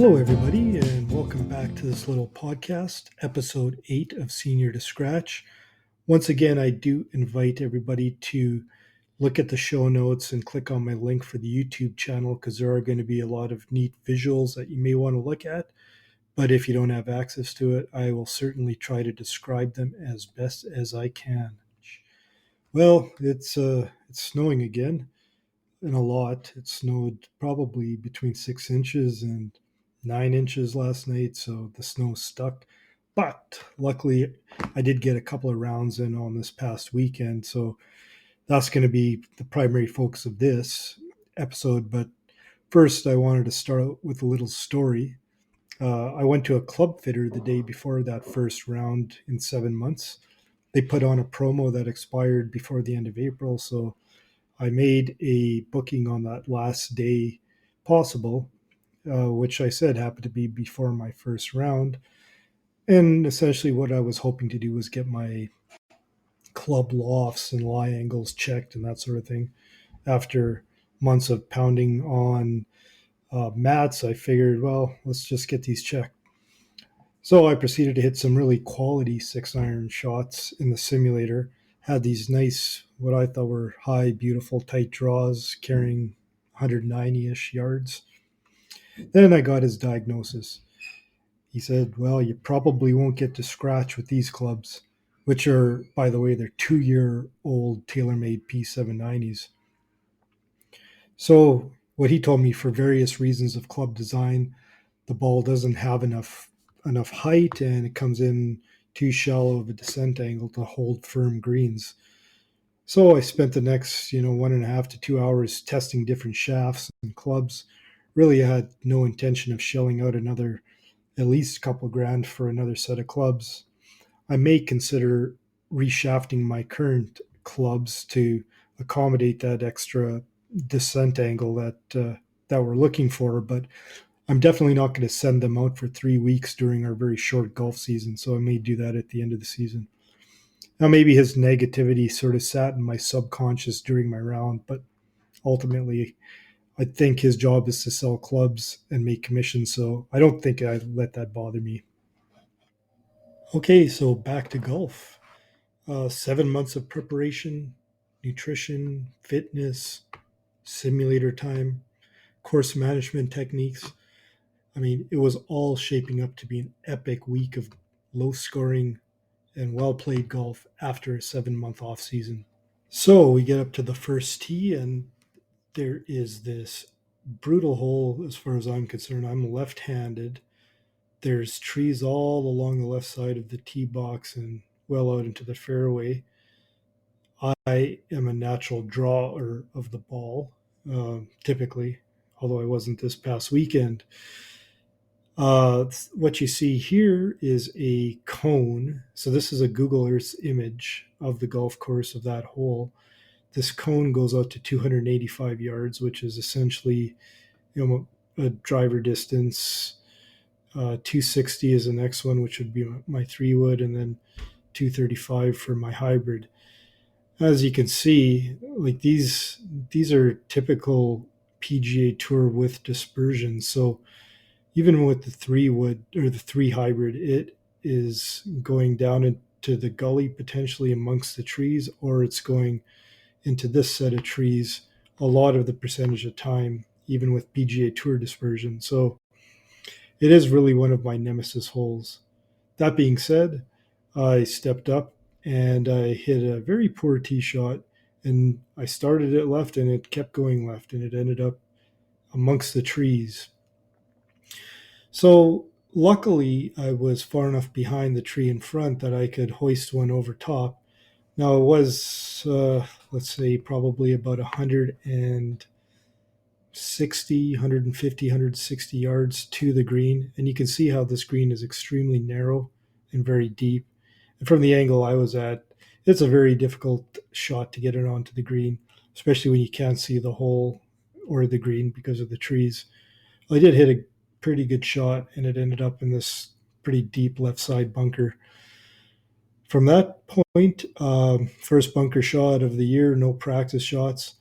Hello, everybody, and welcome back to this little podcast, episode 8 of Senior to Scratch. Once again, I do invite everybody to look at the show notes and click on my link for the YouTube channel because there are going to be a lot of neat visuals that you may want to look at. But if you don't have access to it, I will certainly try to describe them as best as I can. Well, it's snowing again and a lot. It snowed probably between 6 inches and 9 inches last night, so the snow stuck. But luckily, I did get a couple of rounds in on this past weekend, so that's going to be the primary focus of this episode. But first, I wanted to start out with a little story. I went to a club fitter the day before that first round in 7 months. They put on a promo that expired before the end of April, so I made a booking on that last day possible, which I said happened to be before my first round. And essentially, what I was hoping to do was get my club lofts and lie angles checked and that sort of thing. After months of pounding on mats, I figured, well, let's just get these checked. So I proceeded to hit some really quality 6 iron shots in the simulator. Had these nice, what I thought were high, beautiful, tight draws carrying 190-ish yards. Then I got his diagnosis. He said, well, you probably won't get to scratch with these clubs, which are, by the way, they're 2-year-old TaylorMade P790s. So what he told me, for various reasons of club design, the ball doesn't have enough height and it comes in too shallow of a descent angle to hold firm greens. So I spent the next, 1.5 to 2 hours testing different shafts and clubs. Really, I had no intention of shelling out another at least a couple grand for another set of clubs. I may consider reshafting my current clubs to accommodate that extra descent angle that we're looking for, but I'm definitely not going to send them out for 3 weeks during our very short golf season, so I may do that at the end of the season. Now, maybe his negativity sort of sat in my subconscious during my round, but ultimately, I think his job is to sell clubs and make commissions, so I don't think I let that bother me. Okay, so back to golf. 7 months of preparation, nutrition, fitness, simulator time, course management techniques. I mean, it was all shaping up to be an epic week of low scoring and well played golf after a 7 month off season. So we get up to the first tee, and there is this brutal hole as far as I'm concerned. I'm left handed. There's trees all along the left side of the tee box and well out into the fairway. I am a natural drawer of the ball, typically, although I wasn't this past weekend. What you see here is a cone. So this is a Google Earth image of the golf course of that hole. This cone goes out to 285 yards, which is essentially, a driver distance. 260 is the next one, which would be my 3-wood, and then 235 for my hybrid. As you can see, like these are typical PGA Tour with dispersion. So even with the 3-wood or the 3 hybrid, it is going down into the gully potentially amongst the trees, or it's going into this set of trees a lot of the percentage of time, even with PGA Tour dispersion. So it is really one of my nemesis holes. That being said, I stepped up and I hit a very poor tee shot, and I started it left and it kept going left and it ended up amongst the trees. So luckily, I was far enough behind the tree in front that I could hoist one over top. Now it was, let's say, probably about 160, 150, 160 yards to the green. And you can see how this green is extremely narrow and very deep. And from the angle I was at, it's a very difficult shot to get it onto the green, especially when you can't see the hole or the green because of the trees. I did hit a pretty good shot, and it ended up in this pretty deep left side bunker. From that point, first bunker shot of the year, no practice shots.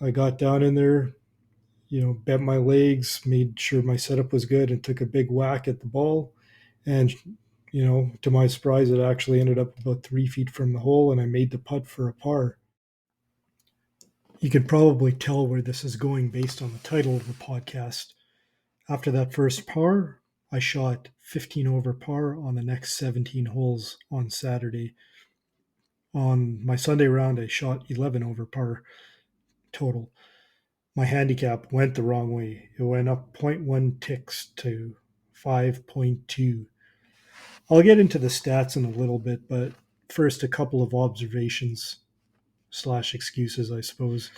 I got down in there, bent my legs, made sure my setup was good, and took a big whack at the ball. And, to my surprise, it actually ended up about 3 feet from the hole, and I made the putt for a par. You can probably tell where this is going based on the title of the podcast. After that first par, I shot 15 over par on the next 17 holes on Saturday. On my Sunday round, I shot 11 over par total. My handicap went the wrong way. It went up zero point 0.1 ticks to 5.2. I'll get into the stats in a little bit, but first, a couple of observations slash excuses, I suppose.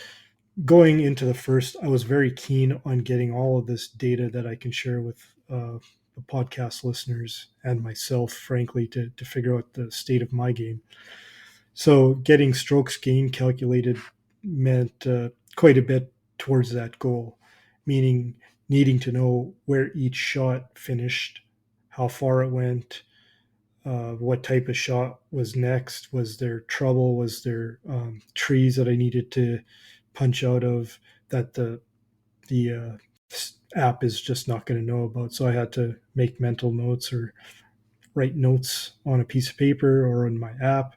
Going into the first, I was very keen on getting all of this data that I can share with the podcast listeners and myself, frankly, to figure out the state of my game. So getting strokes gained calculated meant quite a bit towards that goal, meaning needing to know where each shot finished, how far it went, what type of shot was next. Was there trouble? Was there trees that I needed to punch out of that the app is just not going to know about? So I had to make mental notes or write notes on a piece of paper or in my app.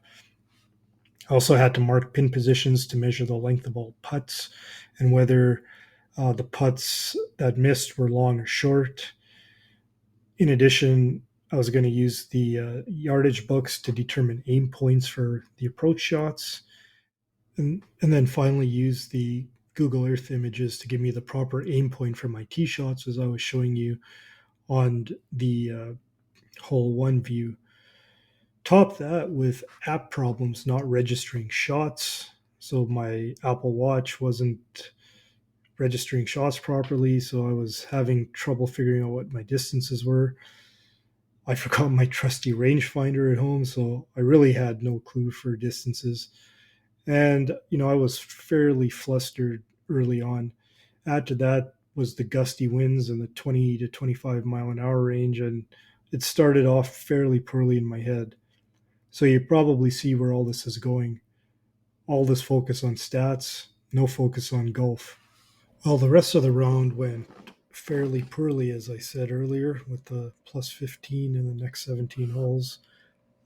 I also had to mark pin positions to measure the length of all putts and whether the putts that missed were long or short. In addition, I was going to use the yardage books to determine aim points for the approach shots, and then finally use the Google Earth images to give me the proper aim point for my tee shots, as I was showing you on the hole one view. Top that with app problems not registering shots. So my Apple Watch wasn't registering shots properly, so I was having trouble figuring out what my distances were. I forgot my trusty rangefinder at home, so I really had no clue for distances. And, I was fairly flustered early on. Add to that was the gusty winds in the 20 to 25 mile an hour range, and it started off fairly poorly in my head. So you probably see where all this is going. All this focus on stats, no focus on golf. Well, the rest of the round went fairly poorly, as I said earlier, with the plus 15 in the next 17 holes.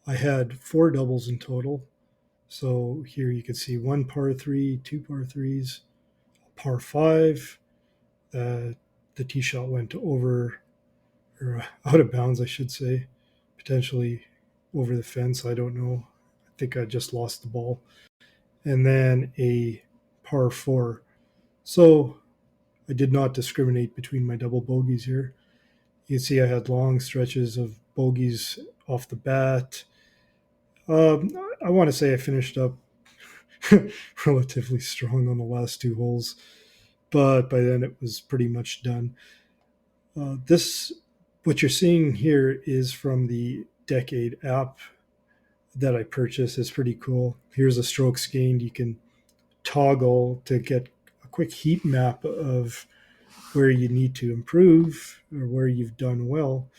I had four doubles in total. So here you can see one par three, two par threes, a par five. The tee shot went over, or out of bounds, I should say, potentially over the fence. I don't know. I think I just lost the ball. And then a par four. So I did not discriminate between my double bogeys here. You can see I had long stretches of bogeys off the bat. I want to say I finished up relatively strong on the last two holes, but by then it was pretty much done. This, what you're seeing here, is from the Decade app that I purchased. It's pretty cool. Here's a strokes gained. You can toggle to get a quick heat map of where you need to improve or where you've done well.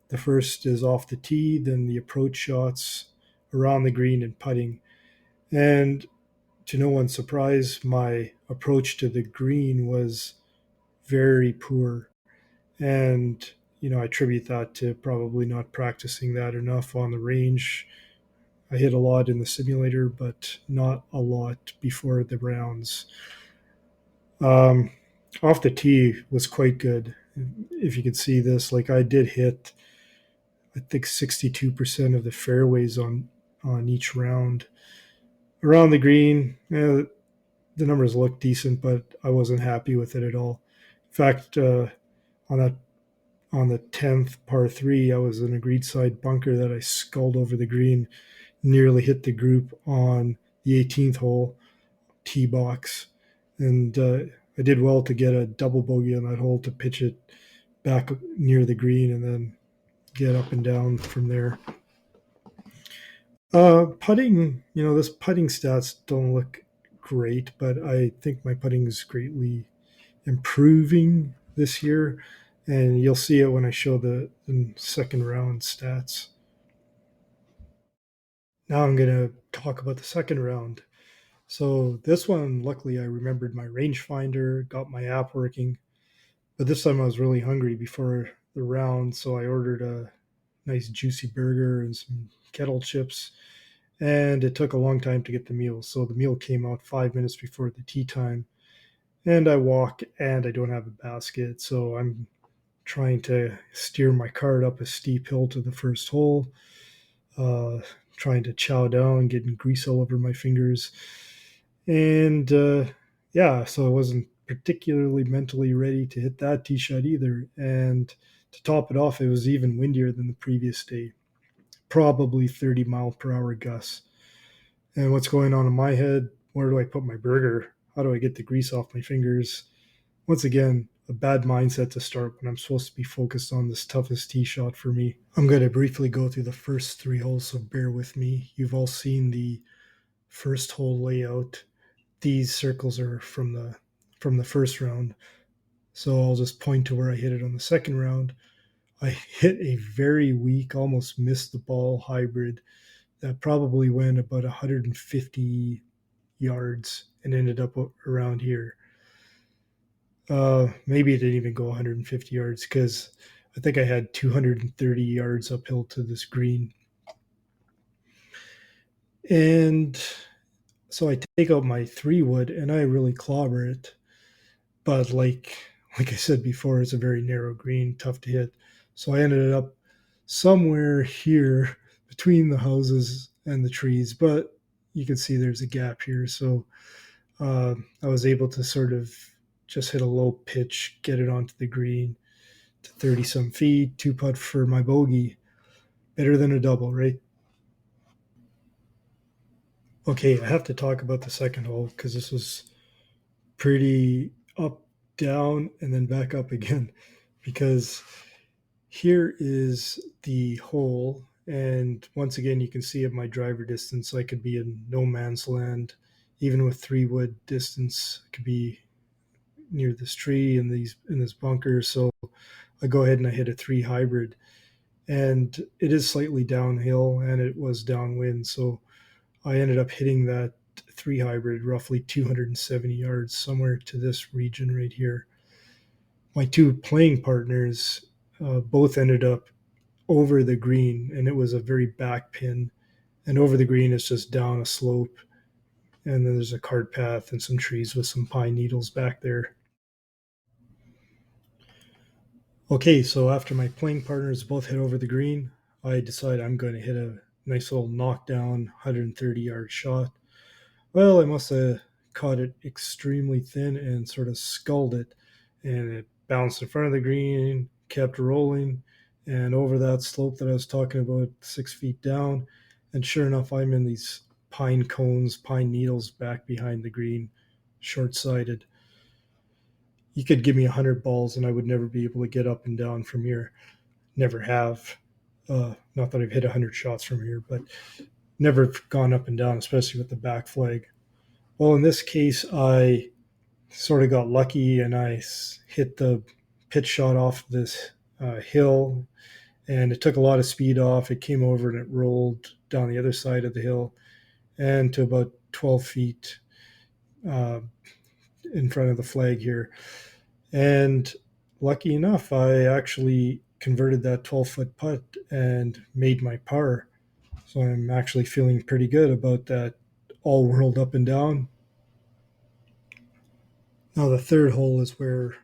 The first is off the tee, then the approach shots, around the green, and putting. And to no one's surprise, my approach to the green was very poor. And, I attribute that to probably not practicing that enough on the range. I hit a lot in the simulator, but not a lot before the rounds. Um, Off the tee was quite good. If you could see this, like I did hit, I think 62% of the fairways on each round. Around the green, the numbers looked decent, but I wasn't happy with it at all. In fact, on that on the 10th par three, I was in a green side bunker that I sculled over the green, nearly hit the group on the 18th hole tee box, and I did well to get a double bogey on that hole to pitch it back near the green and then get up and down from there. Putting, this putting stats don't look great, but I think my putting is greatly improving this year, and you'll see it when I show the second round stats. Now I'm going to talk about the second round. So this one, luckily, I remembered my rangefinder, got my app working. But this time I was really hungry before the round, so I ordered a nice juicy burger and some kettle chips. And it took a long time to get the meal. So the meal came out 5 minutes before the tea time. And I walk and I don't have a basket. So I'm trying to steer my cart up a steep hill to the first hole, uh, trying to chow down, getting grease all over my fingers. And yeah, so I wasn't particularly mentally ready to hit that tee shot either. And to top it off, it was even windier than the previous day, probably 30-mile-per-hour gusts. And what's going on in my head? Where do I put my burger? How do I get the grease off my fingers? Once again, a bad mindset to start when I'm supposed to be focused on this toughest tee shot for me. I'm going to briefly go through the first three holes, so bear with me. You've all seen the first hole layout. These circles are from the first round. So I'll just point to where I hit it on the second round. I hit a very weak, almost missed the ball hybrid that probably went about 150 yards and ended up around here. Maybe it didn't even go 150 yards because I think I had 230 yards uphill to this green. And so I take out my 3 wood and I really clobber it. But like I said before, it's a very narrow green, tough to hit. So I ended up somewhere here between the houses and the trees, but you can see there's a gap here. So I was able to sort of just hit a low pitch, get it onto the green to 30 some feet, 2 putt for my bogey. Better than a double, right? Okay, I have to talk about the second hole because this was pretty up, down, and then back up again. Because here is the hole, and once again, you can see at my driver distance, I could be in no man's land. Even with 3 wood distance, I could be near this tree and these in this bunker. So I go ahead and I hit a 3 hybrid, and it is slightly downhill and it was downwind. So I ended up hitting that 3 hybrid roughly 270 yards, somewhere to this region right here. My two playing partners both ended up over the green, and it was a very back pin. And over the green is just down a slope, and then there's a cart path and some trees with some pine needles back there. Okay, so after my playing partners both hit over the green, I decide I'm going to hit a nice little knockdown 130-yard shot. Well, I must have caught it extremely thin and sort of sculled it, and it bounced in front of the green, kept rolling, and over that slope that I was talking about, 6 feet down. And sure enough, I'm in these pine cones, pine needles back behind the green, short sighted. You could give me 100 balls, and I would never be able to get up and down from here. Never have. Not that I've hit 100 shots from here, but never gone up and down, especially with the back flag. Well, in this case, I sort of got lucky and I hit the pitch shot off this hill, and it took a lot of speed off. It came over and it rolled down the other side of the hill and to about 12 feet uh, in front of the flag here. And lucky enough, I actually converted that 12-foot putt and made my par. So I'm actually feeling pretty good about that all world up and down. Now, the third hole is where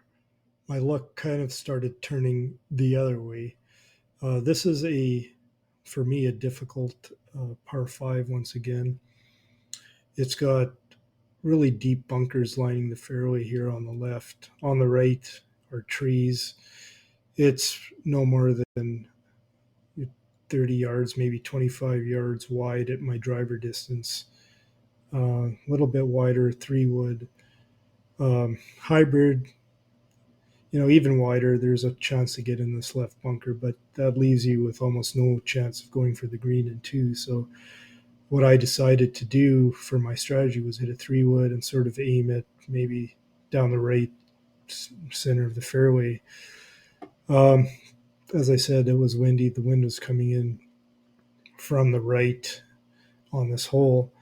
my luck kind of started turning the other way. This is for me, a difficult par five once again. It's got really deep bunkers lining the fairway here on the left. On the right are trees. It's no more than 30 yards, maybe 25 yards wide at my driver distance. A little bit wider, 3 wood. Hybrid, even wider, there's a chance to get in this left bunker, but that leaves you with almost no chance of going for the green in two. So what I decided to do for my strategy was hit a 3 wood and sort of aim it maybe down the right center of the fairway. Um, as I said, it was windy. The wind was coming in from the right on this hole.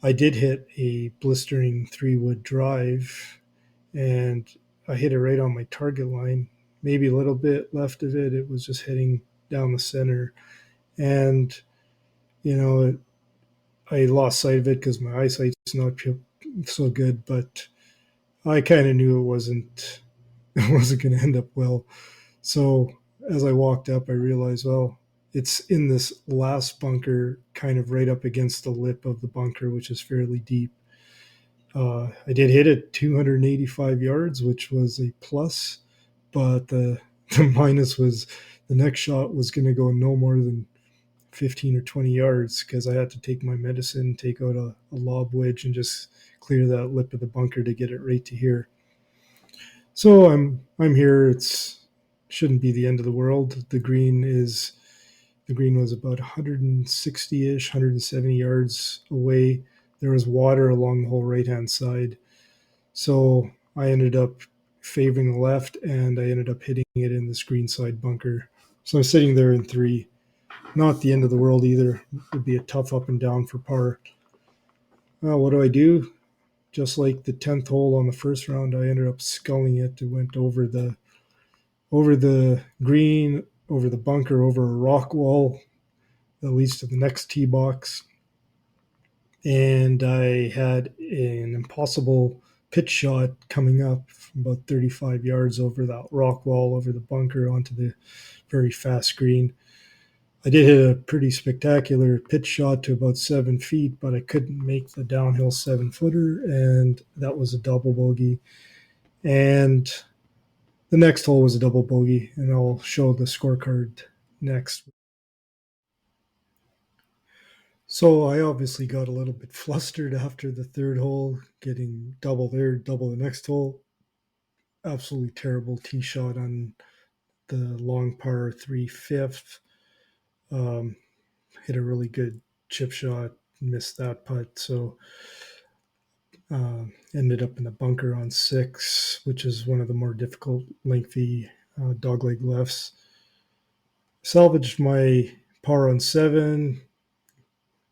I did hit a blistering 3 wood drive, and I hit it right on my target line. Maybe a little bit left of it. It was just heading down the center. And, you know, I lost sight of it because my eyesight's not so good, but I kind of knew it wasn't it wasn't going to end up well. So as I walked up, I realized, well, it's in this last bunker, kind of right up against the lip of the bunker, which is fairly deep. I did hit it 285 yards, which was a plus, but the minus was the next shot was going to go no more than 15 or 20 yards because I had to take my medicine, take out a lob wedge, and just clear that lip of the bunker to get it right to here. So I'm here. It's shouldn't be the end of the world. The green was about 160-ish, 170 yards away. There was water along the whole right hand side. So I ended up favoring the left, and I ended up hitting it in this green side bunker. So I'm sitting there in three. Not the end of the world either. It would be a tough up and down for par. Well, what do I do? Just like the 10th hole on the first round, I ended up sculling it. It went over the green, over the bunker, over a rock wall that leads to the next tee box. And I had an impossible pitch shot coming up from about 35 yards over that rock wall, over the bunker onto the very fast green. I did hit a pretty spectacular pitch shot to about 7 feet, but I couldn't make the downhill 7 footer, and that was a double bogey. And the next hole was a double bogey, and I'll show the scorecard next. So I obviously got a little bit flustered after the third hole, getting double there, double the next hole. Absolutely terrible tee shot on the long par 3/5. Um, Hit a really good chip shot, missed that putt. So ended up in the bunker on 6, which is one of the more difficult, lengthy dogleg lefts. Salvaged my par on 7,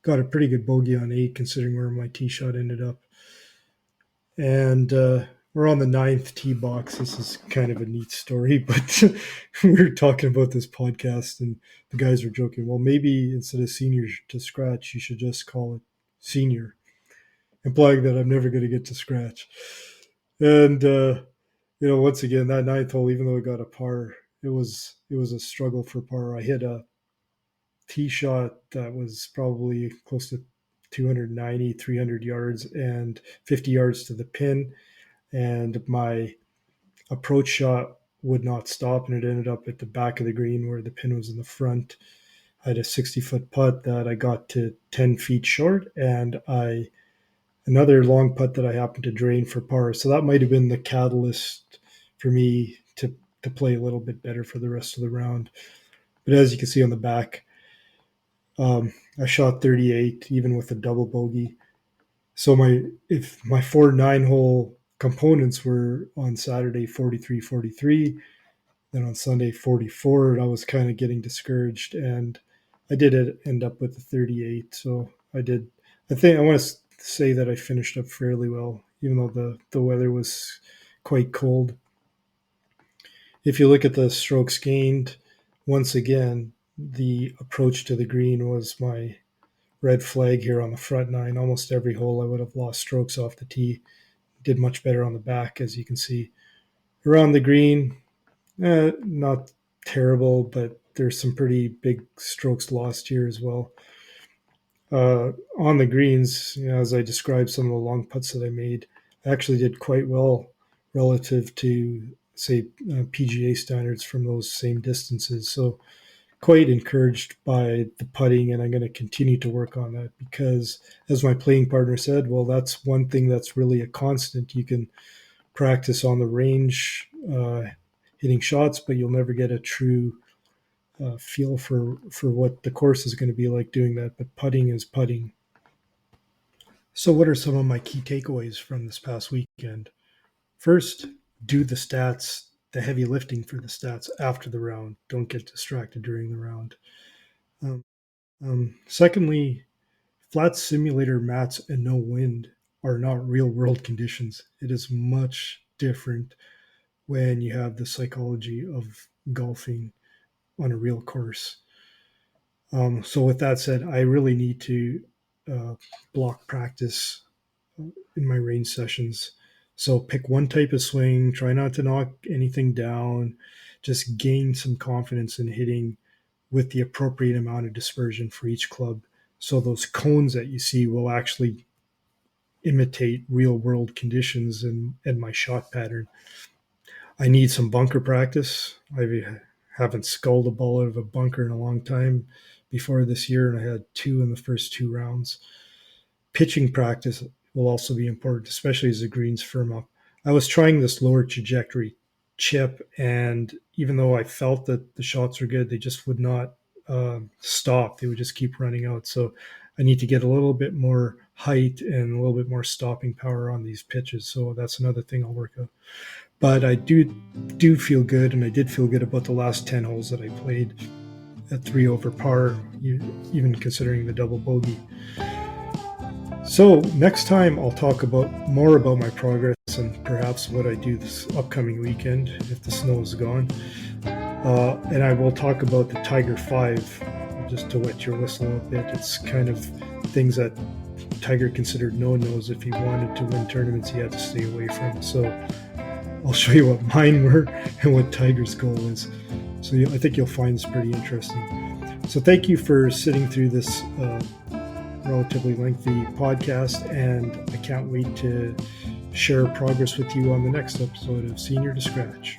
got a pretty good bogey on 8, considering where my tee shot ended up. And we're on the 9th tee box. This is kind of a neat story, but we were talking about this podcast, and the guys were joking. Well, maybe instead of senior to scratch, you should just call it senior, implying that I'm never going to get to scratch. And once again, that 9th hole, even though I got a par, it was a struggle for par. I hit a tee shot that was probably close to 290, 300 yards and 50 yards to the pin, and my approach shot would not stop, and it ended up at the back of the green where the pin was in the front. I had a 60-foot putt that I got to 10 feet short, and another long putt that I happened to drain for par. So that might have been the catalyst for me to play a little bit better for the rest of the round. But as you can see on the back, I shot 38 even with a double bogey. So if my 4 9-hole components were on Saturday 43 43, then on Sunday 44, I was kind of getting discouraged, and I did end up with a 38. So I think I want to say that I finished up fairly well, even though the weather was quite cold. If you look at the strokes gained, once again, the approach to the green was my red flag here on the front 9. Almost every hole I would have lost strokes off the tee. Did much better on the back, as you can see. Around the green, not terrible, but there's some pretty big strokes lost here as well. On the greens, as I described some of the long putts that I made, I actually did quite well relative to, say, PGA standards from those same distances. So quite encouraged by the putting, and I'm going to continue to work on that because, as my playing partner said, well, that's one thing that's really a constant. You can practice on the range, hitting shots, but you'll never get a true feel for what the course is going to be like doing that. But putting is putting. So, what are some of my key takeaways from this past weekend? First, do the stats, the heavy lifting for the stats after the round. Don't get distracted during the round. Secondly, flat simulator mats and no wind are not real world conditions. It is much different when you have the psychology of golfing on a real course. So with that said, I really need to uh, block practice in my range sessions. So pick one type of swing, try not to knock anything down, just gain some confidence in hitting with the appropriate amount of dispersion for each club. So those cones that you see will actually imitate real world conditions and my shot pattern. I need some bunker practice. I haven't sculled a ball out of a bunker in a long time before this year, and I had two in the first two rounds. Pitching practice will also be important, especially as the greens firm up. I was trying this lower trajectory chip, and even though I felt that the shots were good, they just would not stop. They would just keep running out. So I need to get a little bit more height and a little bit more stopping power on these pitches. So that's another thing I'll work out. But I do feel good, and I did feel good about the last 10 holes that I played at 3 over par, even considering the double bogey. So next time I'll talk more about my progress and perhaps what I do this upcoming weekend if the snow is gone. And I will talk about the Tiger 5, just to wet your whistle a little bit. It's kind of things that Tiger considered no-nos. If he wanted to win tournaments, he had to stay away from. So I'll show you what mine were and what Tiger's goal is. So I think you'll find this pretty interesting. So thank you for sitting through this relatively lengthy podcast, and I can't wait to share progress with you on the next episode of Senior to Scratch.